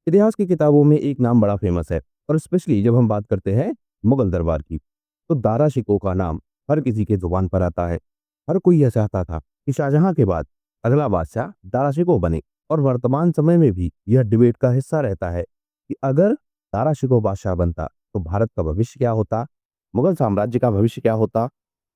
इतिहास की किताबों में एक नाम बड़ा फेमस है, और स्पेशली जब हम बात करते हैं मुगल दरबार की, तो दारा शिकोह का नाम हर किसी के जुबान पर आता है। हर कोई यह चाहता था कि शाहजहां के बाद अगला बादशाह दारा शिकोह बने, और वर्तमान समय में भी यह डिबेट का हिस्सा रहता है कि अगर दारा शिकोह बादशाह बनता तो भारत का भविष्य क्या होता, मुगल साम्राज्य का भविष्य क्या होता,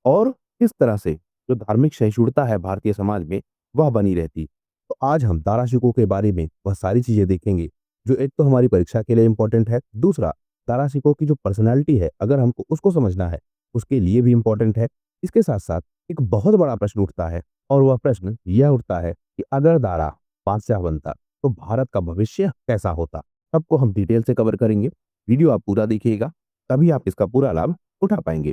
और किस तरह से जो धार्मिक सहिष्णुता है भारतीय समाज में वह बनी रहती। तो आज हम दारा शिकोह के बारे में वह सारी चीजें देखेंगे, जो एक तो हमारी परीक्षा के लिए इंपॉर्टेंट है, दूसरा दारा शिकोह की जो पर्सनालिटी है अगर हमको उसको समझना है उसके लिए भी इंपॉर्टेंट है। इसके साथ साथ एक बहुत बड़ा प्रश्न उठता है, और वह प्रश्न यह उठता है कि अगर दारा बादशाह बनता तो भारत का भविष्य कैसा होता। सबको हम डिटेल से कवर करेंगे। वीडियो आप पूरा देखिएगा, तभी आप इसका पूरा लाभ उठा पाएंगे।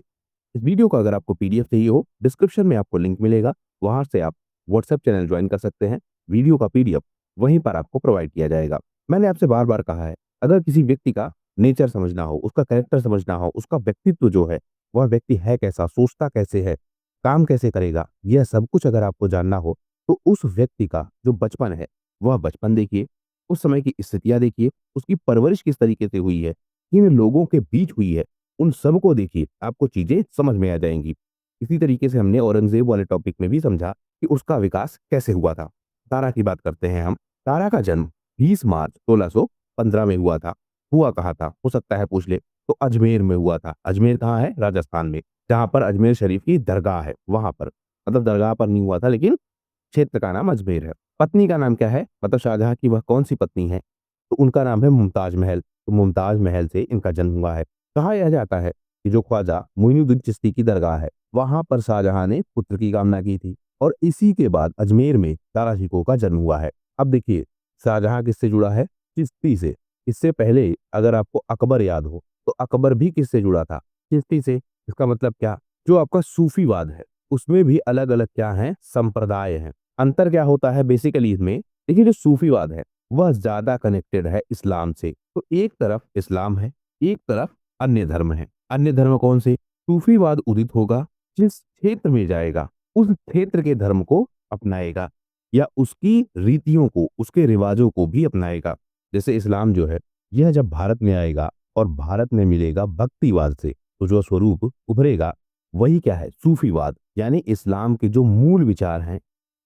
इस वीडियो का अगर आपको पीडीएफ चाहिए हो, डिस्क्रिप्शन में आपको लिंक मिलेगा, वहां से आप व्हाट्सएप चैनल ज्वाइन कर सकते हैं। वीडियो का पीडीएफ वहीं पर आपको प्रोवाइड किया जाएगा। मैंने आपसे बार बार कहा है, अगर किसी व्यक्ति का नेचर समझना हो, उसका कैरेक्टर समझना हो, उसका व्यक्तित्व जो है, वह व्यक्ति है कैसा, सोचता कैसे है, काम कैसे करेगा, यह सब कुछ अगर आपको जानना हो तो उस व्यक्ति का जो बचपन है वह बचपन देखिए, उस समय की स्थितियां देखिए, उसकी परवरिश किस तरीके से हुई है, किन लोगों के बीच हुई है, उन सबको देखिए, आपको चीजें समझ में आ जाएंगी। इसी तरीके से हमने औरंगजेब वाले टॉपिक में भी समझा कि उसका विकास कैसे हुआ था। तारा की बात करते हैं हम। तारा का जन्म 20 मार्च 1615 में हुआ था। हुआ कहाँ था, हो सकता है पूछ ले, तो अजमेर में हुआ था। अजमेर कहाँ है, राजस्थान में, जहाँ पर अजमेर शरीफ की दरगाह है वहां पर। मतलब दरगाह पर नहीं हुआ था, लेकिन क्षेत्र का नाम अजमेर है। पत्नी का नाम क्या है, मतलब शाहजहां की वह कौन सी पत्नी है, तो उनका नाम है मुमताज महल। तो मुमताज महल से इनका जन्म हुआ है। कहा यह जाता है कि जो ख्वाजा मोइनुद्दीन चिश्ती की दरगाह है वहां पर शाहजहां ने पुत्र की कामना की थी, और इसी के बाद अजमेर में दारा शिकोह का जन्म हुआ है। अब देखिए, शाहजहां किससे जुड़ा है, चिश्ती से। इससे पहले अगर आपको अकबर याद हो तो अकबर भी किससे जुड़ा था, चिश्ती से। इसका मतलब क्या, जो आपका सूफीवाद है उसमें भी अलग अलग क्या है, संप्रदाय हैं। अंतर क्या होता है बेसिकली इसमें, देखिए जो सूफीवाद है वह ज्यादा कनेक्टेड है इस्लाम से। तो एक तरफ इस्लाम है, एक तरफ अन्य धर्म है। अन्य धर्म कौन से, सूफीवाद उदित होगा जिस क्षेत्र में जाएगा उस क्षेत्र के धर्म को अपनाएगा, या उसकी रीतियों को, उसके रिवाजों को भी अपनाएगा। जैसे इस्लाम जो है यह जब भारत में आएगा और भारत में मिलेगा भक्तिवाद से, तो जो स्वरूप उभरेगा वही क्या है, सूफीवाद। यानी इस्लाम के जो मूल विचार हैं,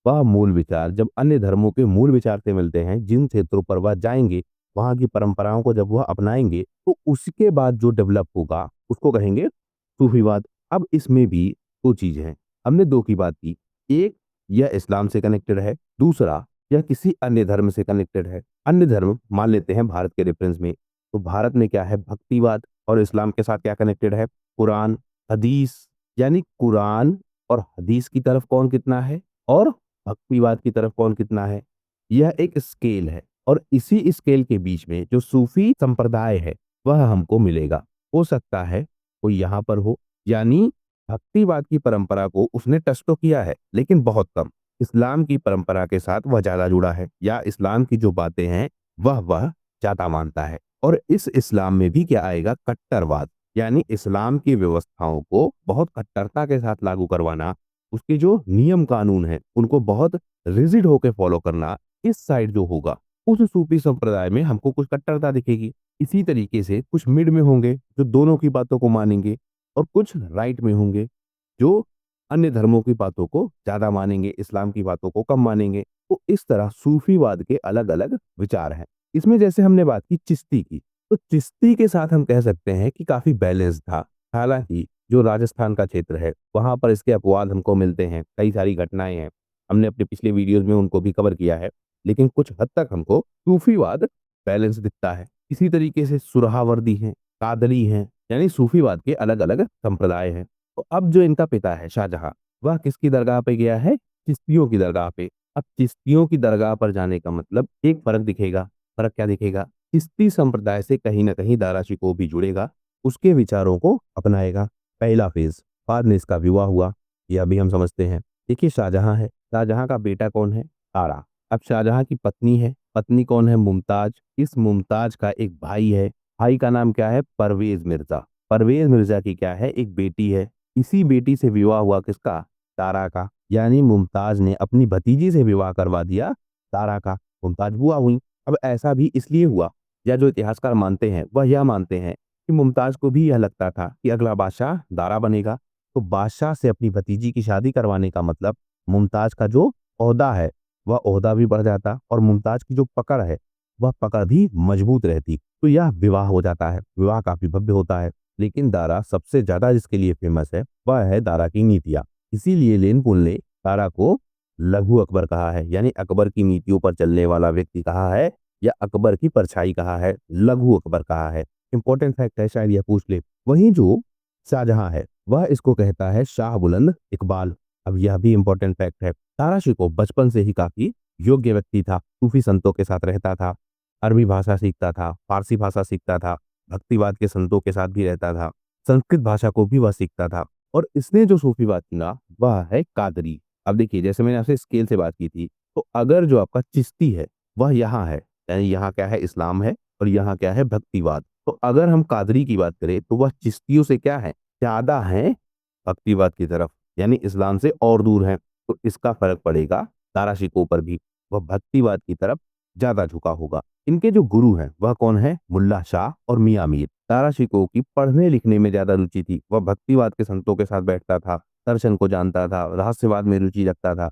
वह मूल विचार जब अन्य धर्मों के मूल विचार से मिलते हैं, जिन क्षेत्रों पर वह जाएंगे, वहां की परंपराओं को जब वह अपनाएंगे, तो उसके बाद जो डेवलप होगा उसको कहेंगे सूफीवाद। अब इसमें भी दो चीज हैं, हमने दो की बात की। एक, यह इस्लाम से कनेक्टेड है, दूसरा यह किसी अन्य धर्म से कनेक्टेड है। अन्य धर्म मान लेते हैं भारत के रेफरेंस में, तो भारत में क्या है, भक्तिवाद, और इस्लाम के साथ क्या कनेक्टेड है, कुरान, हदीस। यानी कुरान और हदीस की तरफ कौन कितना है, और भक्तिवाद की तरफ कौन कितना है। यह एक स्केल है, और इसी स्केल के बीच में जो सूफी संप्रदाय है वह हमको मिलेगा। हो सकता है कोई यहाँ पर हो, यानी भक्तिवाद की परंपरा को उसने टच तो किया है लेकिन बहुत कम। इस्लाम की परंपरा के साथ वह ज्यादा जुड़ा है, या इस्लाम की जो बातें हैं वह ज्यादा मानता है। और इस इस्लाम में भी क्या आएगा, कट्टरवाद। यानी इस्लाम की व्यवस्थाओं को बहुत कट्टरता के साथ लागू करवाना, उसके जो नियम कानून हैं उनको बहुत रिजिड होकर फॉलो करना। इस साइड जो होगा उस सूफी संप्रदाय में हमको कुछ कट्टरता दिखेगी। इसी तरीके से कुछ मिड में होंगे जो दोनों की बातों को मानेंगे, और कुछ राइट में होंगे जो अन्य धर्मों की बातों को ज्यादा मानेंगे, इस्लाम की बातों को कम मानेंगे। तो इस तरह सूफीवाद के अलग अलग विचार हैं। इसमें जैसे हमने बात की चिश्ती की, तो चिश्ती के साथ हम कह सकते हैं कि काफी बैलेंस था। हालांकि जो राजस्थान का क्षेत्र है वहां पर इसके अपवाद हमको मिलते हैं, कई सारी घटनाएं हैं, हमने अपने पिछले वीडियोस में उनको भी कवर किया है, लेकिन कुछ हद तक हमको सूफीवाद बैलेंस दिखता है। इसी तरीके से सुरहावर्दी हैं, कादरी हैं, यानी सूफीवाद के अलग अलग संप्रदाय हैं। तो अब जो इनका पिता है शाहजहां, वह किसकी दरगाह पे गया है, चिश्तियों की दरगाह पे। अब चिश्तियों की दरगाह पर जाने का मतलब एक फर्क दिखेगा। फर्क क्या दिखेगा, चिश्ती संप्रदाय से कहीं ना कहीं दारा शिकोह भी जुड़ेगा, उसके विचारों को अपनाएगा। पहला फेज, बाद में इसका विवाह हुआ, यह भी हम समझते हैं। देखिए शाहजहां है, शाहजहां का बेटा कौन है, तारा। अब शाहजहां की पत्नी है, पत्नी कौन है, मुमताज। इस मुमताज का एक भाई है, भाई का नाम क्या है, परवेज मिर्जा। परवेज मिर्जा की क्या है, एक बेटी है। इसी बेटी से विवाह हुआ किसका, तारा का। यानी मुमताज ने अपनी भतीजी से विवाह करवा दिया तारा का, मुमताज बुआ हुई। अब ऐसा भी इसलिए हुआ या जो इतिहासकार मानते हैं वह यह मानते हैं कि मुमताज को भी यह लगता था कि अगला बादशाह दारा बनेगा। तो बादशाह से अपनी भतीजी की शादी करवाने का मतलब मुमताज का जो ओहदा है वह ओहदा भी बढ़ जाता और मुमताज की जो पकड़ है वह पकड़ भी मजबूत रहती। तो यह विवाह हो जाता है। विवाह काफी भव्य होता है। लेकिन दारा सबसे ज्यादा जिसके लिए फेमस है वह है दारा की नीतियां। इसीलिए लेनपुल ने दारा को लघु अकबर कहा है, यानी अकबर की नीतियों पर चलने वाला व्यक्ति कहा है या अकबर की परछाई कहा है, लघु अकबर कहा है। इंपॉर्टेंट फैक्ट है, शायद यह पूछ ले। वहीं जो शाहजहां है वह इसको कहता है शाह बुलंद इकबाल। अब यह भी इंपॉर्टेंट फैक्ट है। तारा शिकोह बचपन से ही काफी योग्य व्यक्ति था। सूफी संतों के साथ रहता था, अरबी भाषा सीखता था, फारसी भाषा सीखता था, भक्तिवाद के संतों के साथ भी रहता था, संस्कृत भाषा को भी वह सीखता था। और इसने जो सूफीवाद चुना वह है कादरी। अब देखिए, जैसे मैंने आपसे स्केल से बात की थी, तो अगर जो आपका चिश्ती है वह यहाँ है, यानी यहाँ क्या है, इस्लाम है, और यहाँ क्या है, भक्तिवाद। तो अगर हम कादरी की बात करें तो वह चिश्तियों से क्या है, ज्यादा है भक्तिवाद की तरफ, यानी इस्लाम से और दूर है। तो इसका फर्क पड़ेगा दारा शिकोह पर भी, वह भक्तिवाद की तरफ ज्यादा झुका होगा। इनके जो गुरु हैं वह कौन है, मुल्ला शाह और मियां मीर। दारा शिकोह की पढ़ने लिखने में ज्यादा रुचि थी। वह भक्तिवाद के संतों के साथ बैठता था, दर्शन को जानता था, रहस्यवाद में रुचि रखता था,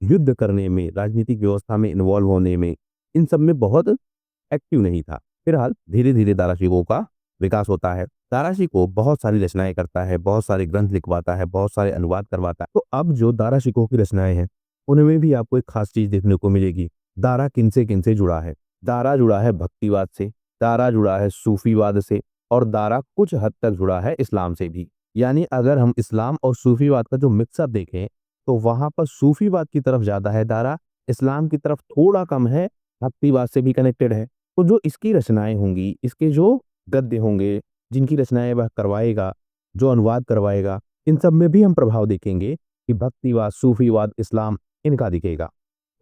युद्ध करने में, राजनीतिक व्यवस्था में इन्वॉल्व होने में, इन सब में बहुत एक्टिव नहीं था। फिलहाल धीरे धीरे दारा शिकोह का विकास होता है। दारा शिकोह बहुत सारी रचनाएं करता है, बहुत सारे ग्रंथ लिखवाता है, बहुत सारे अनुवाद करवाता है। तो अब जो दारा शिकोह की रचनाएं हैं उनमें भी आपको एक खास चीज देखने को मिलेगी। दारा किनसे जुड़ा है, दारा जुड़ा है भक्तिवाद से, दारा जुड़ा है सूफीवाद से, और दारा कुछ हद तक जुड़ा है इस्लाम से भी। यानी अगर हम इस्लाम और सूफीवाद का जो मिक्सअप देखें तो वहां पर सूफीवाद की तरफ ज्यादा है दारा, इस्लाम की तरफ थोड़ा कम है, भक्तिवाद से भी कनेक्टेड है। तो जो इसकी रचनाएं होंगी, इसके जो गद्य होंगे, जिनकी रचनाएं वह करवाएगा, जो अनुवाद करवाएगा, इन सब में भी हम प्रभाव देखेंगे कि भक्तिवाद, सूफीवाद, इस्लाम इनका दिखेगा।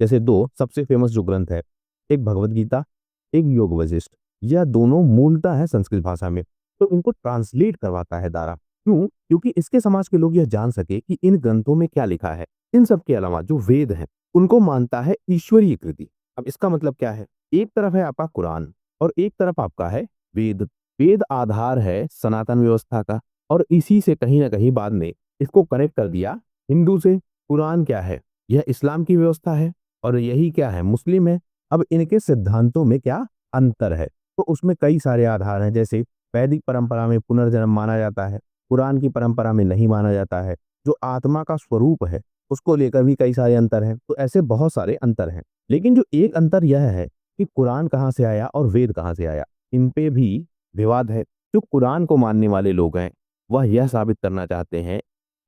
जैसे दो सबसे फेमस जो ग्रंथ है, एक भगवत गीता, एक योग वशिष्ठ, यह दोनों मूलतः है संस्कृत भाषा में। तो इनको ट्रांसलेट करवाता है दारा। क्यों? क्योंकि इसके समाज के लोग यह जान सके कि इन ग्रंथों में क्या लिखा है। इन सब के अलावा जो वेद है उनको मानता है ईश्वरीय कृति। अब इसका मतलब क्या है, एक तरफ है आपका कुरान और एक तरफ आपका है वेद। वेद आधार है सनातन व्यवस्था का, और इसी से कहीं ना कहीं बाद में इसको कनेक्ट कर दिया हिंदू से। कुरान क्या है, यह इस्लाम की व्यवस्था है, और यही क्या है, मुस्लिम है। अब इनके सिद्धांतों में क्या अंतर है, तो उसमें कई सारे आधार हैं। जैसे वैदिक परंपरा में पुनर्जन्म माना जाता है, कुरान की परंपरा में नहीं माना जाता है। जो आत्मा का स्वरूप है उसको लेकर भी कई सारे अंतर हैं। तो ऐसे बहुत सारे अंतर हैं। लेकिन जो एक अंतर यह है कि कुरान कहाँ से आया और वेद कहाँ से आया, इन पे भी विवाद है। जो कुरान को मानने वाले लोग हैं वह यह साबित करना चाहते हैं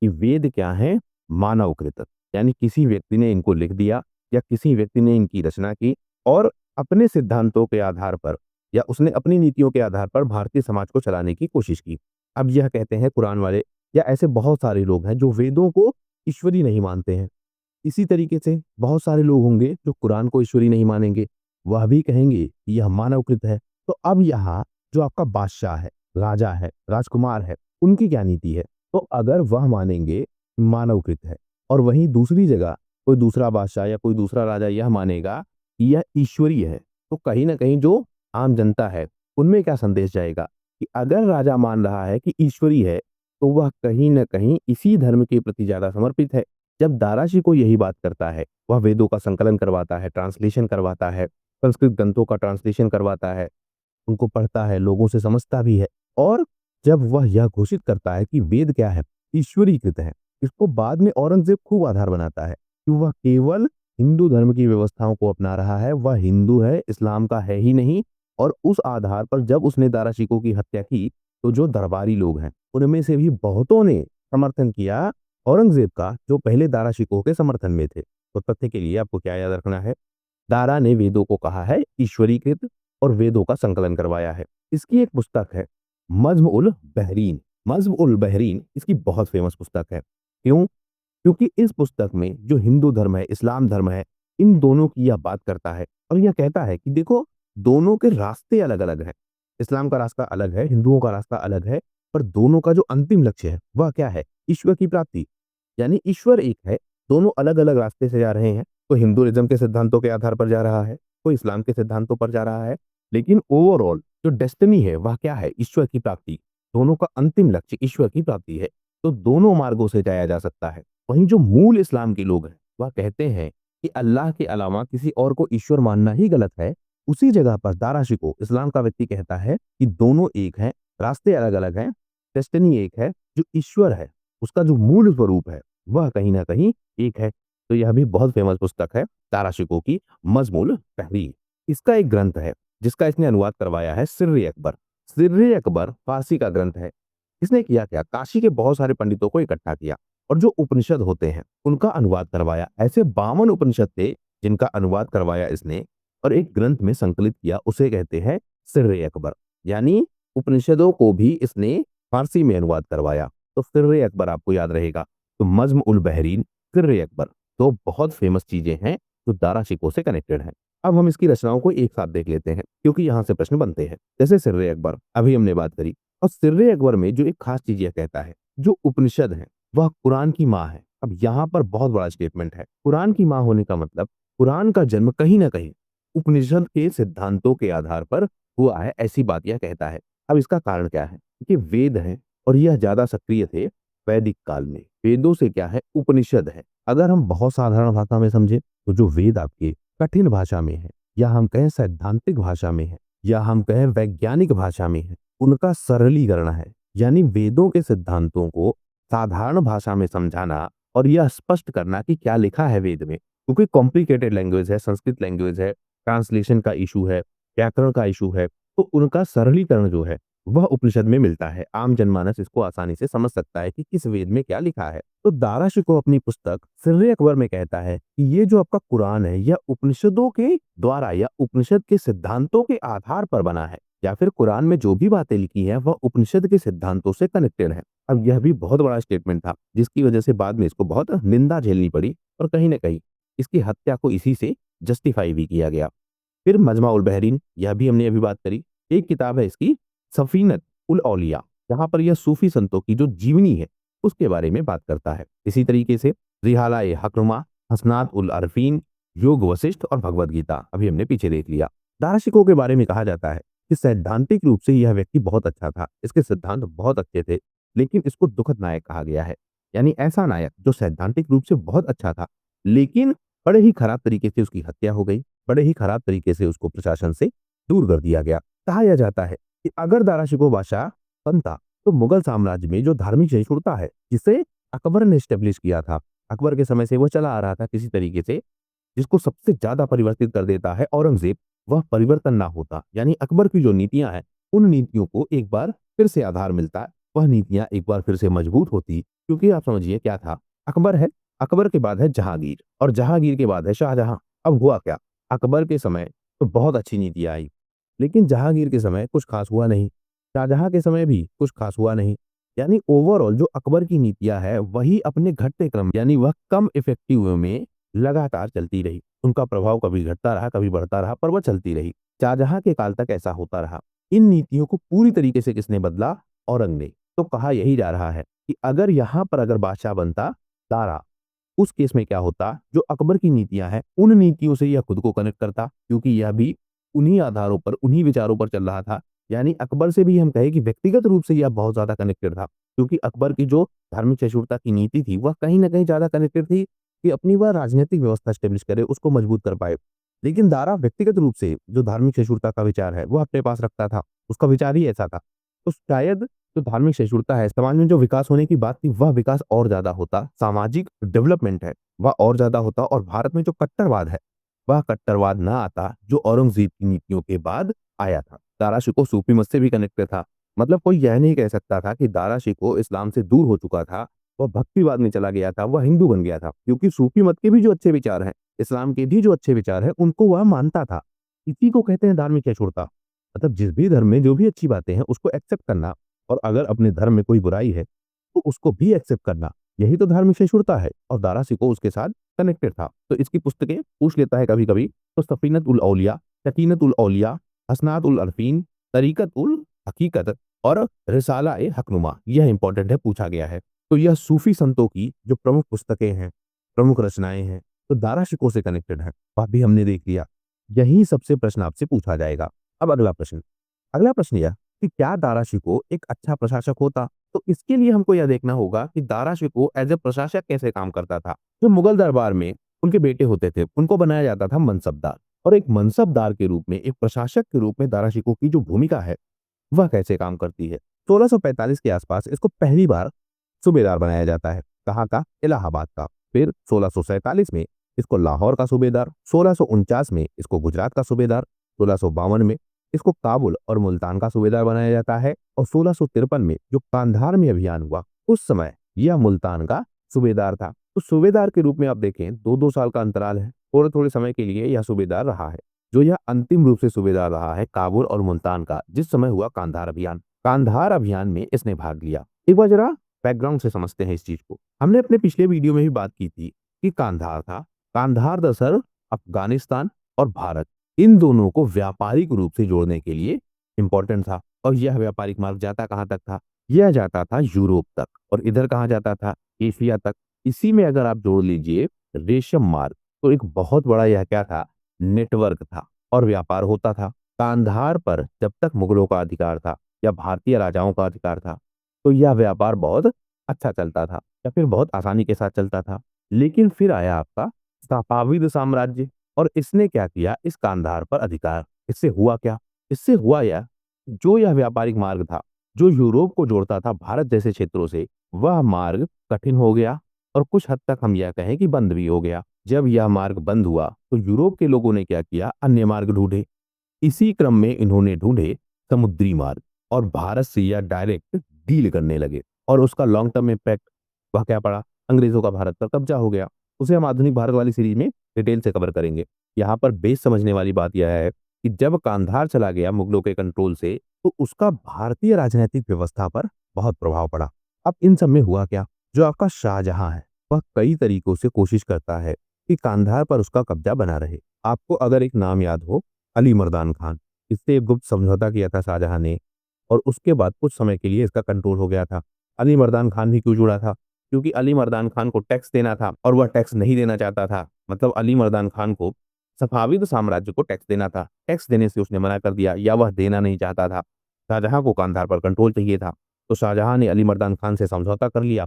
कि वेद क्या है, मानवकृत, यानी किसी व्यक्ति ने इनको लिख दिया या किसी व्यक्ति ने इनकी रचना की और अपने सिद्धांतों के आधार पर या उसने अपनी नीतियों के आधार पर भारतीय समाज को चलाने की कोशिश की। अब यह कहते हैं कुरान वाले, या ऐसे बहुत सारे लोग हैं जो वेदों को ईश्वरी नहीं मानते हैं। इसी तरीके से बहुत सारे लोग होंगे जो कुरान को ईश्वरी नहीं मानेंगे, वह भी कहेंगे कि यह मानवकृत है। तो अब यहाँ जो आपका बादशाह है, राजा है, राजकुमार है, उनकी क्या नीति है? तो अगर वह मानेंगे मानवकृत है, और वहीं दूसरी जगह कोई दूसरा बादशाह या कोई दूसरा राजा यह मानेगा कि यह ईश्वरीय है, तो कहीं ना कहीं जो आम जनता है उनमें क्या संदेश जाएगा कि अगर राजा मान रहा है कि ईश्वरी है तो वह कहीं ना कहीं इसी धर्म के प्रति ज्यादा समर्पित है। जब दाराशी को यही बात करता है, वह वेदों का संकलन करवाता है, ट्रांसलेशन करवाता है, संस्कृत ग्रंथों का ट्रांसलेशन करवाता है, उनको पढ़ता है, लोगों से समझता भी है, और जब वह यह घोषित करता है कि वेद क्या है, ईश्वरीकृत है, इसको बाद में औरंगजेब खूब आधार बनाता है कि वह केवल हिंदू धर्म की व्यवस्थाओं को अपना रहा है, वह हिंदू है, इस्लाम का है ही नहीं। और उस आधार पर जब उसने दारा शिकोह की हत्या की तो जो दरबारी लोग हैं उनमें से भी बहुतों ने समर्थन किया औरंगजेब का, जो पहले दारा शिकोह के समर्थन में थे। तो तथ्य के लिए आपको क्या याद रखना है, दारा ने वेदों को कहा है ईश्वरीकृत और वेदों का संकलन करवाया है। इसकी एक पुस्तक है मज्म उल बहरीन। मज्म उल बहरीन इसकी बहुत फेमस पुस्तक है। क्यों? क्योंकि इस पुस्तक में जो हिंदू धर्म है, इस्लाम धर्म है, इन दोनों की यह बात करता है और यह कहता है कि देखो, दोनों के रास्ते अलग अलग हैं। इस्लाम का रास्ता अलग है, हिंदुओं का रास्ता अलग है, पर दोनों का जो अंतिम लक्ष्य है वह क्या है, ईश्वर की प्राप्ति। यानी ईश्वर एक है, दोनों अलग अलग रास्ते से जा रहे हैं। कोई हिंदुइज्म के सिद्धांतों के आधार पर जा रहा है, कोई इस्लाम के सिद्धांतों पर जा रहा है, लेकिन ओवरऑल जो डेस्टिनी है वह क्या है? ईश्वर की प्राप्ति। दोनों का अंतिम लक्ष्य ईश्वर की प्राप्ति है। तो दोनों मार्गों से जाया जा सकता है। वहीं जो मूल इस्लाम के लोग हैं वह कहते हैं कि अल्लाह के अलावा किसी और को ईश्वर मानना ही गलत है। उसी जगह पर दारा शिकोह इस्लाम का व्यक्ति कहता है कि दोनों एक हैं, रास्ते अलग-अलग हैं, डेस्टिनी एक है, जो ईश्वर है उसका जो मूल स्वरूप है वह कहीं न कहीं एक है। तो यह भी बहुत फेमस पुस्तक है दारा शिकोह की मजमूल तहरीर। इसका एक ग्रंथ है जिसका इसने अनुवाद करवाया है सिर्र अकबर। सिर्र अकबर फारसी का ग्रंथ है। इसने किया क्या? काशी के बहुत सारे पंडितों को इकट्ठा किया और जो उपनिषद होते हैं उनका अनुवाद करवाया। ऐसे 52 उपनिषद थे जिनका अनुवाद करवाया इसने और एक ग्रंथ में संकलित किया, उसे कहते हैं सिर्र अकबर। यानी उपनिषदों को भी इसने फारसी में अनुवाद करवाया। तो सिर्र अकबर आपको याद रहेगा। तो नज्म उल बहरीन, सिर्र अकबर, तो बहुत फेमस चीजें हैं जो दारा शिकोह से कनेक्टेड हैं। अब हम इसकी रचनाओं को एक साथ देख लेते हैं क्योंकि यहाँ से प्रश्न बनते हैं। जैसे सिर्र अकबर अभी हमने बात करी, और सिर्र अकबर में जो एक खास चीज यह कहता है, जो उपनिषद है वह कुरान की माँ है। अब यहाँ पर बहुत बड़ा स्टेटमेंट है। कुरान की माँ होने का मतलब कुरान का जन्म कहीं ना कहीं उपनिषद के सिद्धांतों के आधार पर हुआ है, ऐसी बात यह कहता है। अब इसका कारण क्या है कि वेद है और यह ज्यादा सक्रिय थे वैदिक काल में। वेदों से क्या है? उपनिषद है। अगर हम बहुत साधारण भाषा में समझे तो जो वेद आपके कठिन भाषा में है, या हम कहें सैद्धांतिक भाषा में है, या हम कहें वैज्ञानिक भाषा में है, उनका सरलीकरण है। यानी वेदों के सिद्धांतों को साधारण भाषा में समझाना और यह स्पष्ट करना कि क्या लिखा है वेद में, क्योंकि कॉम्प्लिकेटेड लैंग्वेज है, संस्कृत लैंग्वेज है, ट्रांसलेशन का इशू है, व्याकरण का इशू है, तो उनका सरलीकरण जो है वह उपनिषद में मिलता है। आम जनमानस इसको आसानी से समझ सकता है कि किस वेद में क्या लिखा है। तो दारा शिकोह अपनी पुस्तक सिर्र अकबर में कहता है कि ये जो आपका कुरान है यह उपनिषदों के द्वारा या उपनिषद के सिद्धांतों के आधार पर बना है, या फिर कुरान में जो भी बातें लिखी है वह उपनिषद के सिद्धांतों से कनेक्टेड है। अब यह भी बहुत बड़ा स्टेटमेंट था जिसकी वजह से बाद में इसको बहुत निंदा झेलनी पड़ी और कहीं ना कहीं इसकी हत्या को इसी से जस्टिफाई भी किया गया। फिर मजमा उल बहरीन, यह भी हमने अभी बात करी। एक किताब है इसकी सफीनत उल औलिया, यहाँ पर यह सूफी संतों की जो जीवनी है उसके बारे में बात करता है। इसी तरीके से रिहाला ए हकनुमा, हसनात उल अरफीन, योग वशिष्ठ और भगवद गीता अभी हमने पीछे देख लिया। दारा शिकोह के बारे में कहा जाता है कि सैद्धांतिक रूप से यह व्यक्ति बहुत अच्छा था, इसके सिद्धांत बहुत अच्छे थे, लेकिन इसको दुखद नायक कहा गया है। यानी ऐसा नायक जो सैद्धांतिक रूप से बहुत अच्छा था, लेकिन बड़े ही खराब तरीके से उसकी हत्या हो गई, बड़े ही खराब तरीके से उसको प्रशासन से दूर कर दिया गया। कहा यह जाता है कि अगर दारा शिकोह बादशाह बनता तो मुगल साम्राज्य में जो धार्मिक सहिष्णुता है जिसे अकबर ने स्टेब्लिश किया था, अकबर के समय से वो चला आ रहा था किसी तरीके से, जिसको सबसे ज्यादा परिवर्तित कर देता है औरंगजेब, वह परिवर्तन ना होता। यानी अकबर की जो नीतियां हैं उन नीतियों को एक बार फिर से आधार मिलता है, वह नीतियां एक बार फिर से मजबूत होती। क्योंकि आप समझिए क्या था, अकबर है, अकबर के बाद है जहांगीर और जहांगीर के बाद है शाहजहां। अब हुआ क्या, अकबर के समय तो बहुत अच्छी नीतियां आई, लेकिन जहांगीर के समय कुछ खास हुआ नहीं, शाहजहां के समय भी कुछ खास हुआ नहीं। यानी ओवरऑल जो अकबर की नीतियां है वही अपने घटते क्रम, यानी वह कम इफेक्टिव वे में लगातार चलती रही। उनका प्रभाव कभी घटता रहा कभी बढ़ता रहा, पर वह चलती रही। शाहजहां के काल तक ऐसा होता रहा। इन नीतियों को पूरी तरीके से किसने बदला? औरंग ने। तो कहा यही जा रहा है कि अगर यहाँ पर अगर बादशाह बनता दारा, उस केस में क्या होता, जो अकबर की नीतियां हैं उन नीतियों से यह खुद को कनेक्ट करता, क्योंकि यह भी उन्हीं आधारों पर उन्हीं विचारों पर चल रहा था। यानी अकबर से भी हम कहें कि व्यक्तिगत रूप से यह बहुत ज्यादा कनेक्टेड था, क्योंकि अकबर की जो धार्मिक सहिष्णुता की नीति थी वह कहीं ना कहीं ज्यादा कनेक्टेड थी कि अपनी वह राजनीतिक व्यवस्था स्टेब्लिश करे, उसको मजबूत कर पाए। लेकिन दारा व्यक्तिगत रूप से जो धार्मिक सहिष्णुता का विचार है वो अपने पास रखता था, उसका विचार ही ऐसा था। तो शायद जो धार्मिक सहिष्णुता है, समाज में जो विकास होने की बात थी वह विकास और ज्यादा होता, सामाजिक डेवलपमेंट है वह और ज्यादा होता, और भारत में जो कट्टरवाद है वह कट्टरवाद ना आता जो औरंगजेब की नीतियों के बाद आया था। दारा शिकोह सूफी मत से भी कनेक्टेड था। मतलब कोई यह नहीं कह सकता था कि दारा शिकोह इस्लाम से दूर हो चुका था, वह भक्तिवाद में चला गया था, वह हिंदू बन गया था, क्योंकि सूफी मत के भी जो अच्छे विचार हैं, इस्लाम के भी जो अच्छे विचार हैं, उनको वह मानता था। इसी को कहते हैं धार्मिक सहिष्णुता। मतलब जिस भी धर्म में जो भी अच्छी बातें हैं उसको एक्सेप्ट करना, और अगर अपने धर्म में कोई बुराई है तो उसको भी एक्सेप्ट करना, यही तो धार्मिक सहिष्णुता है। और दारा शिकोह उसके साथ कनेक्टेड था। तो इसकी पुस्तकें पूछ लेता है कभी कभी, तो सफीनत उल औलिया, सकीनत उल औलिया, हसनात उल अरफीन, तरीकत उल हकीकत और रिसाला ए हकनुमा, यह इंपॉर्टेंट है, पूछा गया है। तो यह सूफी संतों की जो प्रमुख पुस्तकें हैं, प्रमुख रचनाएं हैं, तो दारा शिकोह से कनेक्टेड है। वह भी हमने देख लिया। यही सबसे प्रश्न आपसे पूछा जाएगा अब अगला प्रश्न यह कि क्या दारा शिकोह एक अच्छा प्रशासक होता? तो इसके लिए हमको यह देखना होगा कि दारा शिकोह एज़ ए प्रशासक कैसे काम करता था। जो मुगल दरबार में उनके बेटे होते थे, उनको बनाया जाता था मनसबदार, और एक मनसबदार के रूप में, एक प्रशासक के रूप में दारा शिकोह की जो भूमिका है, वह कैसे काम करती है। 1645 के आसपास इसको पहली बार सूबेदार बनाया जाता है। कहाँ का? इलाहाबाद का। फिर 1647 में इसको लाहौर का सूबेदार, 1649 में इसको गुजरात का सूबेदार, 1652 में इसको काबुल और मुल्तान का सूबेदार बनाया जाता है, और 1653 में जो कांधार में अभियान हुआ, उस समय यह मुल्तान का सूबेदार था। तो सूबेदार के रूप में आप देखें, 2-2 साल का अंतराल है। थोड़े-थोड़े समय के लिए यह सूबेदार रहा है। जो यह अंतिम रूप से सूबेदार रहा है काबुल और मुल्तान का, जिस समय हुआ कांधार अभियान। कांधार अभियान में इसने भाग लिया। एक बार जरा बैकग्राउंड से समझते हैं इस चीज को। हमने अपने पिछले वीडियो में भी बात की थी कि कांधार था। कांधार दरअसल अफगानिस्तान और भारत, इन दोनों को व्यापारिक रूप से जोड़ने के लिए इंपॉर्टेंट था। और यह व्यापारिक मार्ग जाता कहाँ तक था? यह जाता था यूरोप तक, और इधर कहाँ जाता था? एशिया तक। इसी में अगर आप जोड़ लीजिए रेशम मार्ग, तो एक बहुत बड़ा यह क्या था? नेटवर्क था, और व्यापार होता था। कांधार पर जब तक मुगलों का अधिकार था या भारतीय राजाओं का अधिकार था, तो यह व्यापार बहुत अच्छा चलता था, या फिर बहुत आसानी के साथ चलता था। लेकिन फिर आया आपका सफाविद साम्राज्य, और इसने क्या किया? इस कांधार पर अधिकार। इससे हुआ क्या? इससे हुआ यह, जो यह व्यापारिक मार्ग था, जो यूरोप को जोड़ता था भारत जैसे क्षेत्रों से, वह मार्ग कठिन हो गया, और कुछ हद तक हम यह कहें कि बंद भी हो गया। जब यह मार्ग बंद हुआ, तो यूरोप के लोगों ने क्या किया? अन्य मार्ग ढूंढे। इसी क्रम में इन्होंने ढूंढे समुद्री मार्ग, और भारत से यह डायरेक्ट डील करने लगे, और उसका लॉन्ग टर्म इम्पैक्ट वह क्या पड़ा? अंग्रेजों का भारत पर कब्जा हो गया। उसे हम आधुनिक भारत वाली सीरीज में डिटेल से कवर करेंगे। यहाँ पर बेस समझने वाली बात यह है कि जब कांधार चला गया मुगलों के कंट्रोल से, तो उसका भारतीय राजनीतिक व्यवस्था पर बहुत प्रभाव पड़ा। अब इन सब में हुआ क्या? जो आपका शाहजहां है, वह कई तरीकों से कोशिश करता है कि कांधार पर उसका कब्जा बना रहे। आपको अगर एक नाम याद हो, अली मर्दान खान। इससे एक गुप्त समझौता किया था शाहजहां ने, और उसके बाद कुछ समय के लिए इसका कंट्रोल हो गया था। अली मर्दान खान भी क्यों जुड़ा था? क्योंकि अली मर्दान खान को टैक्स देना था, और वह टैक्स नहीं देना चाहता था। मतलब अली मर्दान खान को सफाविद साम्राज्य को टैक्स देना था। टैक्स देने से उसने मना कर दिया, या वह देना नहीं चाहता था। शाहजहां को कांधार पर कंट्रोल चाहिए था, तो शाहजहां ने अली मर्दान खान से समझौता कर लिया,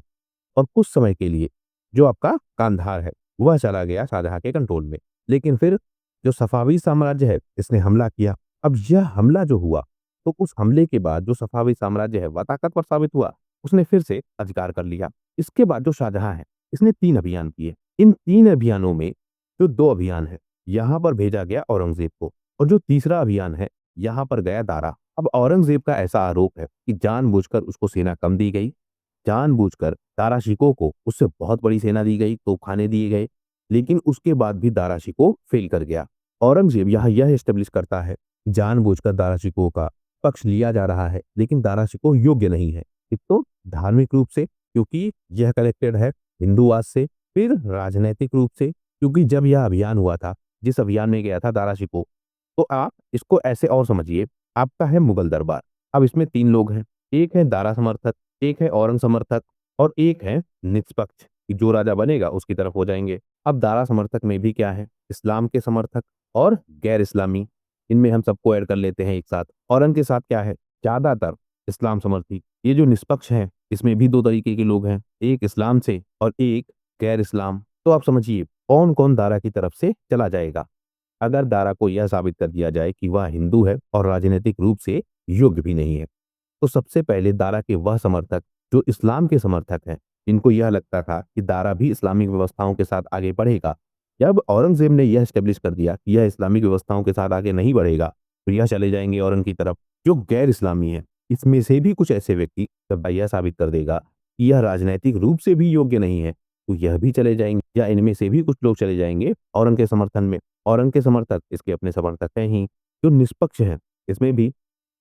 और कुछ समय के लिए जो आपका कांधार है, वह चला गया शाहजहां के कंट्रोल में। लेकिन फिर जो सफावी साम्राज्य है, इसने हमला किया। अब यह हमला जो हुआ, तो उस हमले के बाद जो सफावी साम्राज्य है, वह ताकतवर साबित हुआ। उसने फिर से अधिकार कर लिया। इसके बाद जो शाहजहां है, इसने 3 अभियान किए। इन 3 अभियानों में जो 2 अभियान है, यहाँ पर भेजा गया औरंगजेब को, और जो तीसरा अभियान है, यहाँ पर गया दारा। अब औरंगजेब का ऐसा आरोप है कि जानबूझकर उसको सेना कम दी गई, जानबूझकर दारा शिकोह को उससे बहुत बड़ी सेना दी गई, तोपखाने दिए गए, लेकिन उसके बाद भी दारा शिकोह फेल कर गया। औरंगजेब यहाँ यह एस्टेब्लिश करता है, जानबूझकर दारा शिकोह का पक्ष लिया जा रहा है, लेकिन दारा शिकोह योग्य नहीं है। एक तो धार्मिक रूप से, क्योंकि यह कनेक्टेड है हिंदूवाद से, फिर राजनैतिक रूप से, क्योंकि जब यह अभियान हुआ था, जिस अभियान में गया था दारा शिकोह, तो आप इसको ऐसे और समझिए, आपका है मुगल दरबार। अब इसमें 3 लोग हैं, एक है दारा समर्थक, एक है औरंग समर्थक, और एक है निष्पक्ष, कि जो राजा बनेगा उसकी तरफ हो जाएंगे। अब दारा समर्थक में भी क्या है? इस्लाम के समर्थक और गैर इस्लामी, इनमें हम सबको ऐड कर लेते हैं एक साथ। औरंग के साथ क्या है? ज्यादातर इस्लाम समर्थी। ये जो निष्पक्ष है, इसमें भी 2 तरीके के लोग हैं, एक इस्लाम से और एक गैर इस्लाम। तो आप समझिए कौन कौन दारा की तरफ से चला जाएगा। अगर दारा को यह साबित कर दिया जाए कि वह हिंदू है और राजनीतिक रूप से योग्य भी नहीं है, तो सबसे पहले दारा के वह समर्थक जो इस्लाम के समर्थक हैं, इनको यह लगता था कि दारा भी इस्लामिक व्यवस्थाओं के साथ आगे बढ़ेगा। जब औरंगजेब ने यह एस्टेब्लिश कर दिया कि यह इस्लामिक व्यवस्थाओं के साथ आगे नहीं बढ़ेगा, तो यह चले जाएंगे औरंग की तरफ। जो गैर इस्लामी है, इसमें से भी कुछ ऐसे व्यक्ति जब यह साबित कर देगा कि यह राजनैतिक रूप से भी योग्य नहीं है, तो यह भी चले जाएंगे, या इनमें से भी कुछ लोग चले जाएंगे औरंग के समर्थन में। औरंग के समर्थक इसके अपने समर्थक हैं ही। जो निष्पक्ष हैं, इसमें भी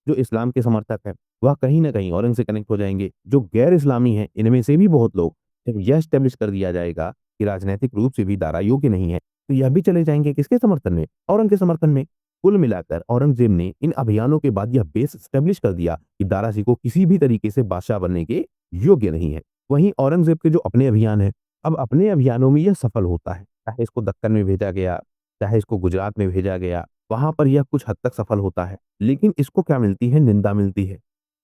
जो इस्लाम के समर्थक हैं, वह कहीं न कहीं औरंग से कनेक्ट हो जाएँगे। जो गैर इस्लामी हैं, इनमें से भी बहुत लोग, जब यह एस्टेब्लिश कर दिया जाएगा कि राजनैतिक रूप से भी दारा योग्य नहीं है, तो यह भी चले जाएँगे किसके समर्थन में? औरंग के समर्थन में। कुल मिलाकर औरंगज़ेब ने इन अभियानों के बाद यह बेस एस्टेब्लिश कर दिया कि दारा सिकोह किसी भी तरीके से बादशाह बनने के योग्य नहीं है। वहीं औरंगज़ेब के जो अपने अभियान हैं, अब अपने अभियानों में यह सफल होता है। चाहे इसको दक्कन में भेजा गया, चाहे इसको गुजरात में भेजा गया, वहां पर यह कुछ हद तक सफल होता है, लेकिन इसको क्या मिलती है? निंदा मिलती है।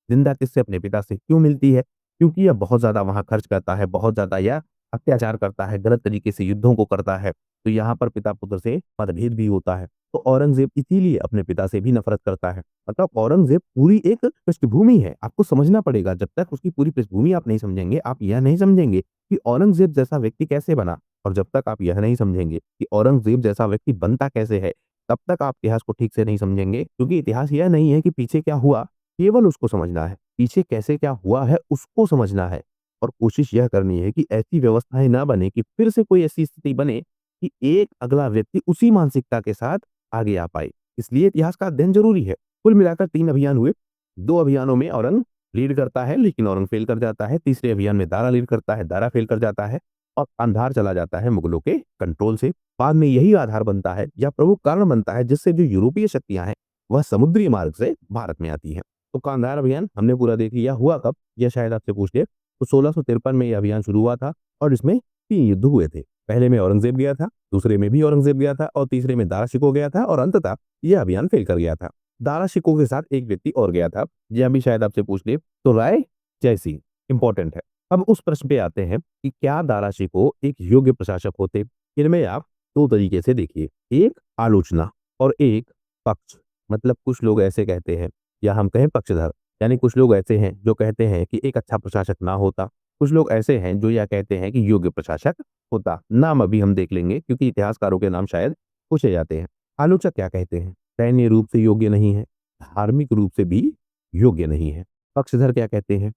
निंदा किससे? अपने पिता से। क्यों मिलती है? क्योंकि यह बहुत ज़्यादा वहाँ खर्च करता है, बहुत ज़्यादा यह अत्याचार करता है, गलत तरीके से युद्धों को करता है। तो यहाँ पर पिता-पुत्र से मतभेद भी होता है। तो औरंगज़ेब इसीलिए अपने पिता से भी नफ़रत करता है। मतलब औरंगज़ेब पूरी एक पृष्ठभूमि है, आपको समझना पड़ेगा। जब तक उसकी पूरी पृष्ठभूमि आप नहीं समझेंगे, आप यह नहीं समझेंगे कि औरंगज़ेब जैसा व्यक्ति कैसे बना, और जब तक आप यह नहीं समझेंगे कि औरंगज़ेब जैसा व्यक्ति बनता कैसे है, तब तक आप इतिहास को ठीक से नहीं समझेंगे। क्योंकि इतिहास यह नहीं है कि पीछे क्या हुआ, केवल उसको समझना है। पीछे कैसे क्या हुआ है उसको समझना है, और कोशिश यह करनी है कि ऐसी व्यवस्थाएँ ना बने कि फिर से कोई ऐसी स्थिति बने कि एक अगला व्यक्ति उसी मानसिकता के साथ आगे आ पाए। इसलिए इतिहास का अध्ययन ज़रूरी है। कुल मिलाकर 3 अभियान हुए। 2 अभियानों में औरंग लीड करता है, लेकिन औरंग फेल कर जाता है। तीसरे अभियान में दारा लीड करता है, दारा फेल कर जाता है और कांधार चला जाता है मुगलों के कंट्रोल से। बाद में यही आधार बनता है या प्रमुख कारण बनता है जिससे जो यूरोपीय शक्तियाँ हैं, वह समुद्री मार्ग से भारत में आती हैं। तो कांधार अभियान हमने पूरा देख लिया। हुआ कब? यह शायद आपसे पूछ ले। तो 1653 में यह अभियान शुरू हुआ था और इसमें 3 युद्ध हुए थे। पहले में औरंगज़ेब गया था, दूसरे में भी औरंगज़ेब गया था और तीसरे में दारा शिकोह गया था और अंततः यह अभियान फेल कर गया था। दारा शिकोह के साथ एक व्यक्ति और गया था, यह भी शायद आपसे पूछ ले। तो राय जयसिंह इंपॉर्टेंट है। अब उस प्रश्न पे आते हैं कि क्या दारा शिकोह एक योग्य प्रशासक होते? इनमें आप 2 तरीके से देखिए, एक आलोचना और एक पक्ष। मतलब कुछ लोग ऐसे कहते हैं, या हम कहें पक्षधर, यानी कुछ लोग ऐसे हैं जो कहते हैं कि एक अच्छा प्रशासक ना होता। कुछ लोग ऐसे हैं जो यह कहते हैं कि योग्य प्रशासक होता। नाम अभी हम देख लेंगे क्योंकि इतिहासकारों के नाम शायद पूछे जाते हैं। आलोचक क्या कहते हैं? सैन्य रूप से योग्य नहीं है, धार्मिक रूप से भी योग्य नहीं है। पक्षधर क्या कहते हैं?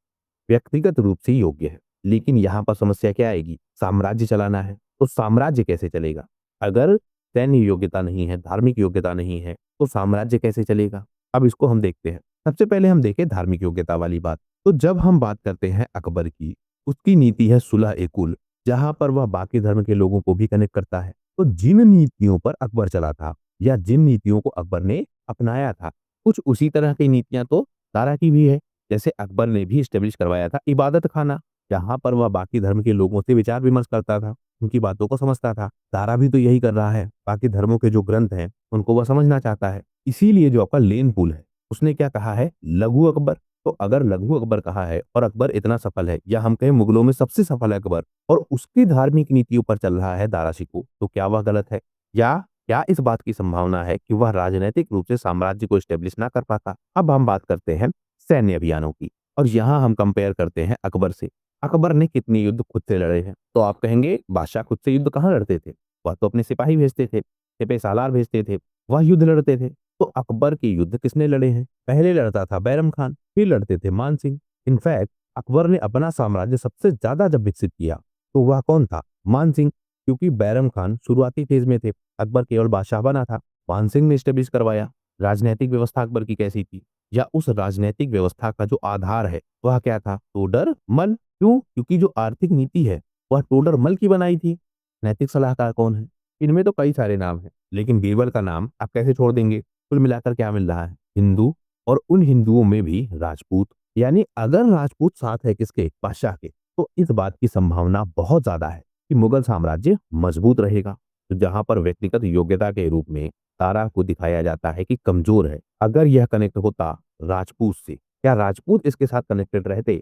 व्यक्तिगत रूप से योग्य है। लेकिन यहाँ पर समस्या क्या आएगी? साम्राज्य चलाना है, तो साम्राज्य कैसे चलेगा? अगर सैन्य योग्यता नहीं है, धार्मिक योग्यता नहीं है, तो साम्राज्य कैसे चलेगा? अब इसको हम देखते हैं। सबसे पहले हम देखें धार्मिक योग्यता वाली बात। तो जब हम बात करते हैं अकबर की, उसकी नीति है सुलह-ए-कुल, जहाँ पर वह बाकी धर्म के लोगों को भी कनेक्ट करता है। तो जिन नीतियों पर अकबर चला था या जिन नीतियों को अकबर ने अपनाया था, कुछ उसी तरह की नीतियां तो दारा की भी है। जैसे अकबर ने भी एस्टेब्लिश करवाया था इबादत खाना, जहाँ पर वह बाकी धर्म के लोगों से विचार विमर्श करता था, उनकी बातों को समझता था। दारा भी तो यही कर रहा है, बाकी धर्मों के जो ग्रंथ हैं, उनको वह समझना चाहता है। इसीलिए जो आपका लेन पुल है, उसने क्या कहा है? लघु अकबर। तो अगर लघु अकबर कहा है और अकबर इतना सफल है, या हम कहें मुगलों में सबसे सफल है अकबर, और उसकी धार्मिक नीतियों पर चल रहा है दारा शिकोह, तो क्या वह गलत है? या क्या इस बात की संभावना है कि वह राजनैतिक रूप से साम्राज्य को एस्टेब्लिश ना कर पाता? अब हम बात करते हैं सैन्य अभियानों की, और यहाँ हम कंपेयर करते हैं अकबर से। अकबर ने कितने युद्ध खुद से लड़े हैं? तो आप कहेंगे बादशाह खुद से युद्ध कहाँ लड़ते थे? वह तो अपने सिपाही भेजते थे, सिपह सालार भेजते थे, वह युद्ध लड़ते थे। तो अकबर के युद्ध किसने लड़े हैं? पहले लड़ता था बैरम खान, फिर लड़ते थे मान सिंह। इनफैक्ट अकबर ने अपना साम्राज्य सबसे ज्यादा जब विकसित किया, तो वह कौन था? मान सिंह। क्योंकि बैरम खान शुरुआती फेज में थे, अकबर केवल बादशाह बना था, मान सिंह ने एस्टेब्लिश करवाया। राजनैतिक व्यवस्था अकबर की कैसी थी? या उस राजनैतिक व्यवस्था का जो आधार है वह क्या था? टोडर मल। क्यों? क्योंकि जो आर्थिक नीति है वह टोडर मल की बनाई थी। नैतिक सलाहकार कौन है? इनमें तो कई सारे नाम हैं, लेकिन बीरबल का नाम आप कैसे छोड़ देंगे? कुल मिलाकर क्या मिल रहा है? हिंदू, और उन हिंदुओं में भी राजपूत। यानी अगर राजपूत साथ है किसके? बादशाह के, तो इस बात की संभावना बहुत ज्यादा है कि मुगल साम्राज्य मजबूत रहेगा। तो जहां पर व्यक्तिगत योग्यता के रूप में तारा को दिखाया जाता है कि कमजोर है, अगर यह कनेक्ट होता राजपूत से, क्या राजपूत इसके साथ कनेक्टेड रहते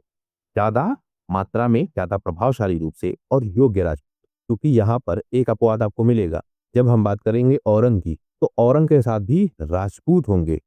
ज्यादा मात्रा में, ज्यादा प्रभावशाली रूप से और योग्य राजपूत? क्योंकि यहाँ पर एक अपवाद आपको मिलेगा। जब हम बात करेंगे औरंग की, तो औरंग के साथ भी राजपूत होंगे,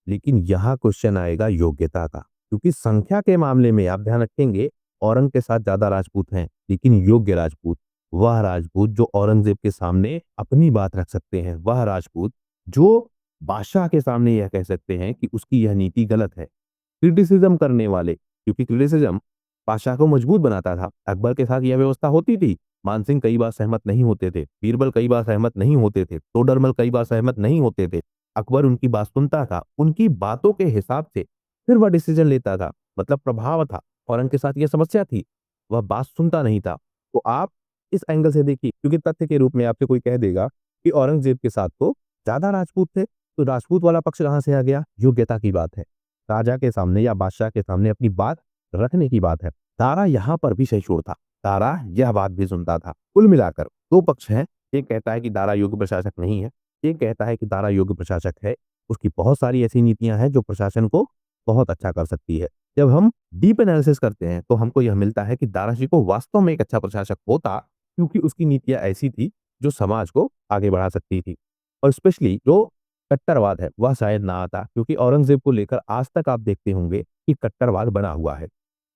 लेकिन यहाँ क्वेश्चन आएगा योग्यता का। क्योंकि संख्या के मामले में आप ध्यान रखेंगे, औरंग के साथ ज्यादा राजपूत हैं, लेकिन योग्य राजपूत, वह राजपूत जो औरंगजेब के सामने अपनी बात रख सकते हैं, वह राजपूत जो बादशाह के सामने यह कह सकते हैं कि उसकी यह नीति गलत है। क्रिटिसिज्म करने वाले, क्योंकि क्रिटिसिज्म बादशाह को मजबूत बनाता था। अकबर के साथ यह व्यवस्था होती थी, मानसिंह कई बार सहमत नहीं होते थे, बीरबल कई बार सहमत नहीं होते थे, तोडरमल कई बार सहमत नहीं होते थे। अकबर उनकी बात सुनता था, उनकी बातों के हिसाब से फिर वह डिसीजन लेता था, मतलब प्रभाव था। औरंग के साथ यह समस्या थी, वह बात सुनता नहीं था। तो आप इस एंगल से देखिए, क्योंकि तथ्य के रूप में आपसे कोई कह देगा कि औरंगजेब के साथ तो ज्यादा राजपूत थे, तो राजपूत वाला पक्ष कहां से आ गया? योग्यता की बात है, राजा के सामने या बादशाह के सामने अपनी बात रखने की बात है। तारा यहाँ पर भी सही था, तारा यह बात भी सुनता था। कुल मिलाकर 2 पक्ष हैं, एक कहता है कि दारा योग्य प्रशासक नहीं है, ये कहता है कि दारा योग्य प्रशासक है, उसकी बहुत सारी ऐसी नीतियाँ हैं जो प्रशासन को बहुत अच्छा कर सकती है। जब हम डीप एनालिसिस करते हैं तो हमको यह मिलता है कि दारा शिकोह वास्तव में एक अच्छा प्रशासक होता, क्योंकि उसकी नीतियाँ ऐसी थी जो समाज को आगे बढ़ा सकती थी। और स्पेशली जो कट्टरवाद है वह शायद ना आता, क्योंकि औरंगज़ेब को लेकर आज तक आप देखते होंगे कि कट्टरवाद बना हुआ है।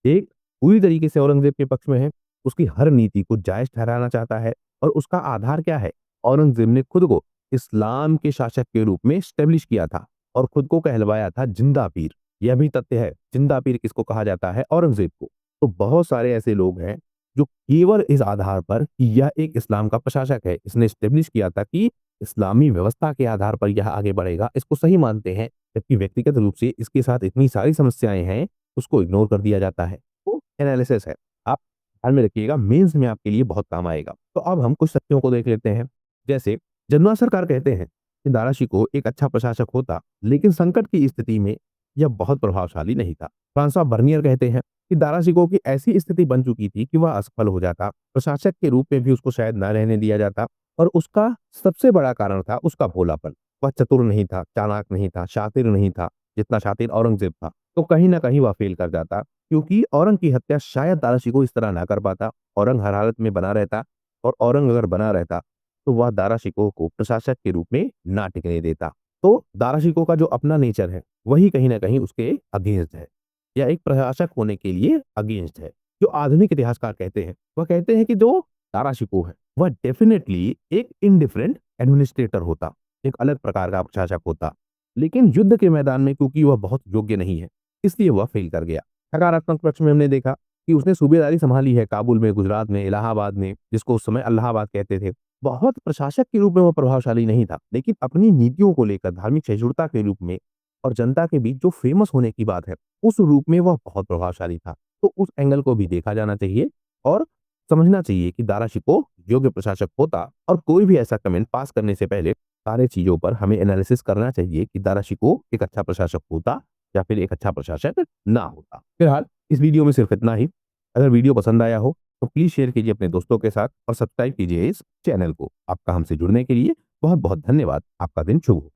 एक पूरी तरीके से औरंगज़ेब के पक्ष में है, उसकी हर नीति को जायज़ ठहराना चाहता है और उसका आधार क्या है? औरंगज़ेब ने खुद को इस्लाम के शासक के रूप में एस्टेब्लिश किया था और खुद को कहलवाया था जिंदा पीर। यह भी तथ्य है, जिंदा पीर किसको कहा जाता है? औरंगज़ेब को। तो बहुत सारे ऐसे लोग हैं जो केवल इस आधार पर कि यह एक इस्लाम का प्रशासक है, इसने एस्टेब्लिश किया था कि इस्लामी व्यवस्था के आधार पर यह आगे बढ़ेगा, इसको सही मानते हैं, जबकि व्यक्तिगत रूप से इसके साथ इतनी सारी समस्याएँ हैं, उसको इग्नोर कर दिया जाता है। तो एनालिसिस है, आप ध्यान में रखिएगा, मेंस में आपके लिए बहुत काम आएगा। तो अब हम कुछ तथ्यों को देख लेते हैं। जैसे जमुना सरकार कहते हैं कि दारा शिकोह एक अच्छा प्रशासक होता, लेकिन संकट की स्थिति में यह बहुत प्रभावशाली नहीं था। फ्रांसवा बर्नियर कहते हैं कि दारा शिकोह की ऐसी स्थिति बन चुकी थी कि वह असफल हो जाता, प्रशासक के रूप में भी उसको शायद ना रहने दिया जाता और उसका सबसे बड़ा कारण था उसका भोलापन। वह चतुर नहीं था, चालाक नहीं था, शातिर नहीं था, जितना शातिर औरंगज़ेब था। तो कहीं न कहीं वह फ़ेल कर जाता, क्योंकि औरंग की हत्या शायद दारा शिकोह इस तरह ना कर पाता। औरंग हर हालत में बना रहता और औरंग अगर बना रहता, तो वह दारा शिकोह को प्रशासक के रूप में ना टिकने देता। तो दारा शिकोह का जो अपना नेचर है, वही कहीं न कहीं उसके अगेंस्ट है, या एक प्रशासक होने के लिए अगेंस्ट है। जो आधुनिक इतिहासकार कहते हैं, वह कहते हैं कि जो दारा शिकोह है, वह डेफ़िनेटली एक इंडिफरेंट एडमिनिस्ट्रेटर होता, एक अलग प्रकार का प्रशासक होता। लेकिन युद्ध के मैदान में क्योंकि वह बहुत योग्य नहीं है, इसलिए वह फ़ेल कर गया। सकारात्मक पक्ष में हमने देखा कि उसने सूबेदारी सँभाली है काबुल में, गुजरात में, इलाहाबाद में, जिसको उस समय अल्लाहाबाद कहते थे। बहुत प्रशासक के रूप में वो प्रभावशाली नहीं था, लेकिन अपनी नीतियों को लेकर धार्मिक सहिष्णुता के रूप में और जनता के बीच जो फ़ेमस होने की बात है, उस रूप में वह बहुत प्रभावशाली था। तो उस एंगल को भी देखा जाना चाहिए और समझना चाहिए कि दारा शिकोह योग्य प्रशासक होता। और कोई भी ऐसा कमेंट पास करने से पहले सारे चीज़ों पर हमें एनालिसिस करना चाहिए कि दारा शिकोह एक अच्छा प्रशासक होता या फिर एक अच्छा प्रशासक ना होता। फिलहाल इस वीडियो में सिर्फ इतना ही। अगर वीडियो पसंद आया हो तो प्लीज़ शेयर कीजिए अपने दोस्तों के साथ और सब्सक्राइब कीजिए इस चैनल को। आपका हमसे जुड़ने के लिए बहुत-बहुत धन्यवाद। आपका दिन शुभ हो।